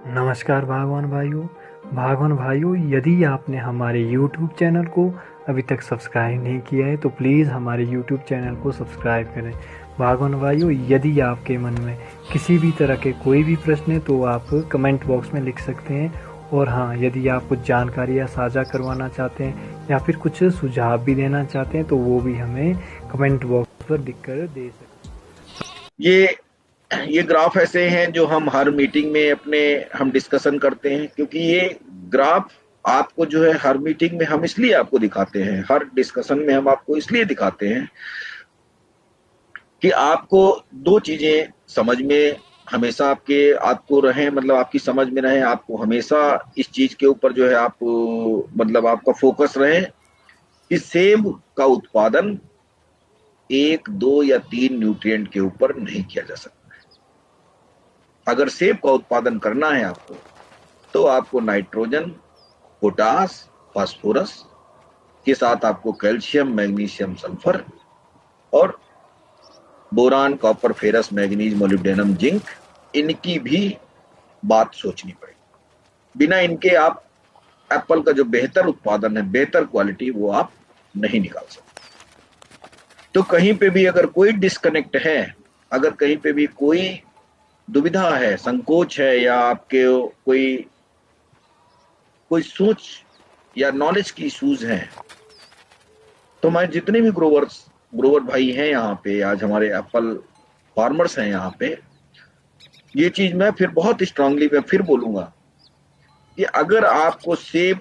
नमस्कार भागवान भाइयों, यदि आपने हमारे YouTube चैनल को अभी तक सब्सक्राइब नहीं किया है तो प्लीज़ हमारे YouTube चैनल को सब्सक्राइब करें। भागवान भाइयों, यदि आपके मन में किसी भी तरह के कोई भी प्रश्न है तो आप कमेंट बॉक्स में लिख सकते हैं। और हाँ, यदि आप कुछ जानकारियाँ साझा करवाना चाहते हैं या फिर कुछ सुझाव भी देना चाहते हैं तो वो भी हमें कमेंट बॉक्स पर लिख कर दे सकते हैं। ये ग्राफ ऐसे हैं जो हम हर मीटिंग में हम डिस्कशन करते हैं, क्योंकि ये ग्राफ आपको जो है हर मीटिंग में हम इसलिए आपको दिखाते हैं, हर डिस्कशन में हम आपको इसलिए दिखाते हैं कि आपको दो चीजें समझ में हमेशा आपको रहे, मतलब आपकी समझ में रहे, आपको हमेशा इस चीज के ऊपर जो है मतलब आपका फोकस रहे कि सेब का उत्पादन 1, 2 या 3 न्यूट्रिएंट के ऊपर नहीं किया जा सकता। अगर सेब का उत्पादन करना है आपको, तो आपको नाइट्रोजन, पोटास, फास्फोरस के साथ आपको कैल्शियम, मैग्नीशियम, सल्फर और boron, copper, ferrous, manganese, molybdenum, zinc, इनकी भी बात सोचनी पड़ेगी। बिना इनके आप एप्पल का जो बेहतर उत्पादन है, बेहतर क्वालिटी, वो आप नहीं निकाल सकते। तो कहीं पे भी अगर कोई डिस्कनेक्ट है, अगर कहीं पे भी कोई दुविधा है, संकोच है, या आपके कोई सोच या नॉलेज की इश्यूज हैं, तो मैं जितने भी ग्रोवर भाई हैं यहाँ पे, आज हमारे एप्पल फार्मर्स हैं यहाँ पे, ये चीज मैं फिर बहुत स्ट्रांगली मैं फिर बोलूंगा कि अगर आपको सेब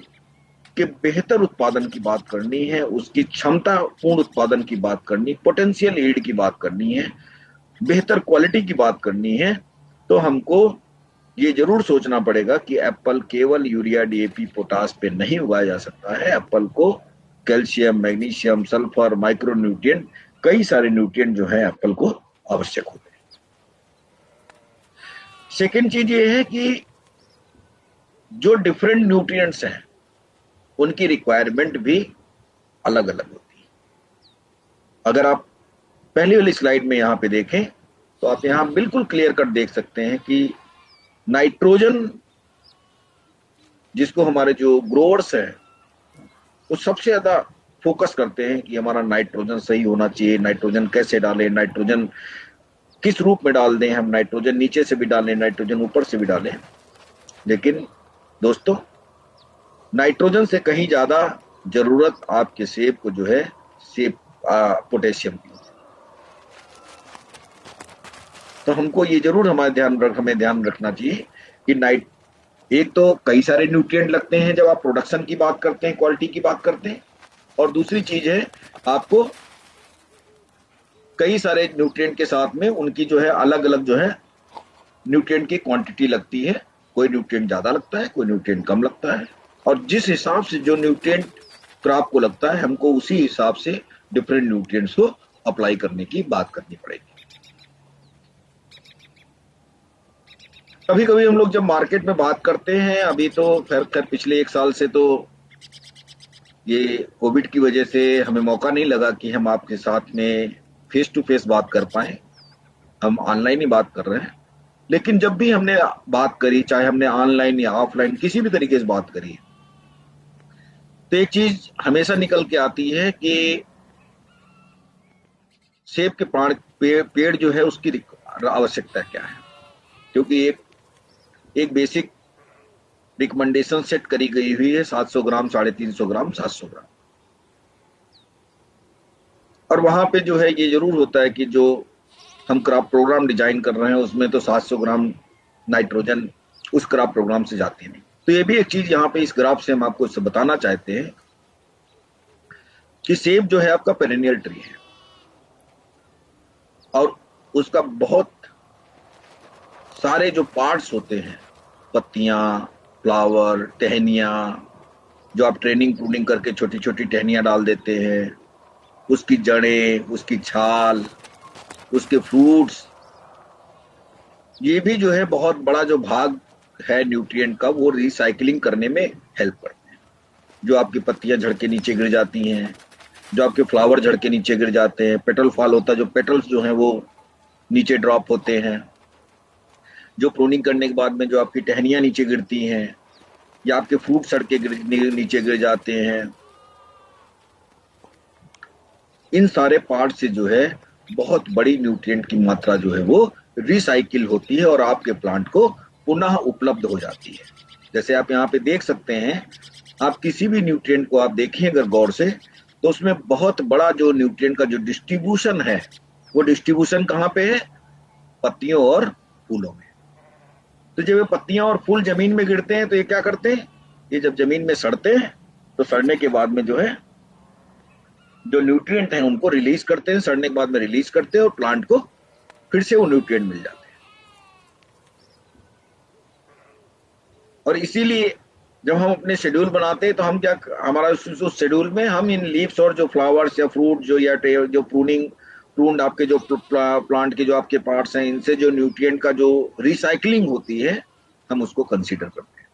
के बेहतर उत्पादन की बात करनी है, उसकी क्षमता पूर्ण उत्पादन की बात करनी, पोटेंशियल ईल्ड की बात करनी है, बेहतर क्वालिटी की बात करनी है, तो हमको ये जरूर सोचना पड़ेगा कि एप्पल केवल यूरिया, डीएपी, पोटास पे नहीं उगाया जा सकता है। एप्पल को calcium, magnesium, sulphur, micro nutrient, कई सारे न्यूट्रिएंट जो है एप्पल को आवश्यक होते हैं। सेकेंड चीज ये है कि जो डिफरेंट न्यूट्रिएंट्स हैं उनकी रिक्वायरमेंट भी अलग अलग होती है। अगर आप पहली वाली स्लाइड में यहाँ पे देखें तो आप यहाँ बिल्कुल क्लियर कट देख सकते हैं कि नाइट्रोजन, जिसको हमारे जो ग्रोअर्स हैं वो सबसे ज्यादा फोकस करते हैं कि हमारा नाइट्रोजन सही होना चाहिए, नाइट्रोजन कैसे डालें, नाइट्रोजन किस रूप में डाल दें, हम नाइट्रोजन नीचे से भी डालें, नाइट्रोजन ऊपर से भी डालें। लेकिन दोस्तों, नाइट्रोजन से कहीं ज्यादा जरूरत आपके सेब को जो है सेब पोटेशियम की। तो हमको ये जरूर हमें ध्यान रखना चाहिए कि एक तो कई सारे न्यूट्रिएंट लगते हैं जब आप प्रोडक्शन की बात करते हैं, क्वालिटी की बात करते हैं, और दूसरी चीज है आपको कई सारे न्यूट्रिएंट के साथ में उनकी जो है अलग अलग जो है न्यूट्रिएंट की क्वांटिटी लगती है। कोई न्यूट्रिएंट ज्यादा लगता है, कोई न्यूट्रिएंट कम लगता है, और जिस हिसाब से जो न्यूट्रिएंट क्रॉप को लगता है, हमको उसी हिसाब से डिफरेंट न्यूट्रिएंट्स को अप्लाई करने की बात करनी पड़ेगी। कभी कभी हम लोग जब मार्केट में बात करते हैं, अभी तो खैर पिछले 1 साल से तो ये कोविड की वजह से हमें मौका नहीं लगा कि हम आपके साथ में फेस टू फेस बात कर पाए, हम ऑनलाइन ही बात कर रहे हैं। लेकिन जब भी हमने बात करी, चाहे हमने ऑनलाइन या ऑफलाइन किसी भी तरीके से बात करी, तो एक चीज हमेशा निकल के आती है कि सेब के पेड़ जो है उसकी आवश्यकता क्या है। क्योंकि एक बेसिक रिकमेंडेशन सेट करी गई हुई है 700 ग्राम, 350 ग्राम, 700 ग्राम, और वहां पे जो है ये जरूर होता है कि जो हम क्रॉप प्रोग्राम डिजाइन कर रहे हैं उसमें तो 700 ग्राम नाइट्रोजन उस क्रॉप प्रोग्राम से जाती नहीं। तो ये भी एक चीज यहाँ पे इस ग्राफ से हम आपको इससे बताना चाहते हैं कि सेब जो है आपका पेरेनियल ट्री है, और उसका बहुत सारे जो पार्ट्स होते हैं, पत्तियां, फ्लावर, टहनियां, जो आप ट्रेनिंग प्रूनिंग करके छोटी छोटी टहनियां डाल देते हैं, उसकी जड़ें, उसकी छाल, उसके फ्रूट्स, ये भी जो है बहुत बड़ा जो भाग है न्यूट्रिएंट का, वो रिसाइकलिंग करने में हेल्प करते हैं। जो आपकी पत्तियां झड़ के नीचे गिर जाती हैं, जो आपके फ्लावर झड़ के नीचे गिर जाते हैं, पेटल फॉल होता है, जो पेटल्स जो हैं वो नीचे ड्रॉप होते हैं, जो प्रूनिंग करने के बाद में जो आपकी टहनियां नीचे गिरती हैं या आपके फ्रूट सड़ के नीचे गिर जाते हैं, इन सारे पार्ट से जो है बहुत बड़ी न्यूट्रिएंट की मात्रा जो है वो रिसाइकिल होती है और आपके प्लांट को पुनः उपलब्ध हो जाती है। जैसे आप यहाँ पे देख सकते हैं, आप किसी भी न्यूट्रिएंट को आप देखें अगर गौर से, तो उसमें बहुत बड़ा जो न्यूट्रिएंट का जो डिस्ट्रीब्यूशन है, वो डिस्ट्रीब्यूशन कहाँ पे है? पत्तियों और फूलों में। तो जब ये पत्तियां और फूल जमीन में गिरते हैं तो ये क्या करते हैं? ये जब जमीन में सड़ते हैं तो सड़ने के बाद में जो है जो न्यूट्रिएंट हैं उनको रिलीज करते हैं, सड़ने के बाद में रिलीज करते हैं और प्लांट को फिर से वो न्यूट्रिएंट मिल जाते हैं। और इसीलिए जब हम अपने शेड्यूल बनाते हैं तो हम क्या, हमारा उस शेड्यूल में हम इन लीव्स और जो फ्लावर्स या फ्रूट जो या जो प्रून्ड आपके जो प्लांट के जो आपके पार्ट्स हैं, इनसे जो न्यूट्रिएंट का जो रिसाइकलिंग होती है हम उसको कंसीडर करते हैं।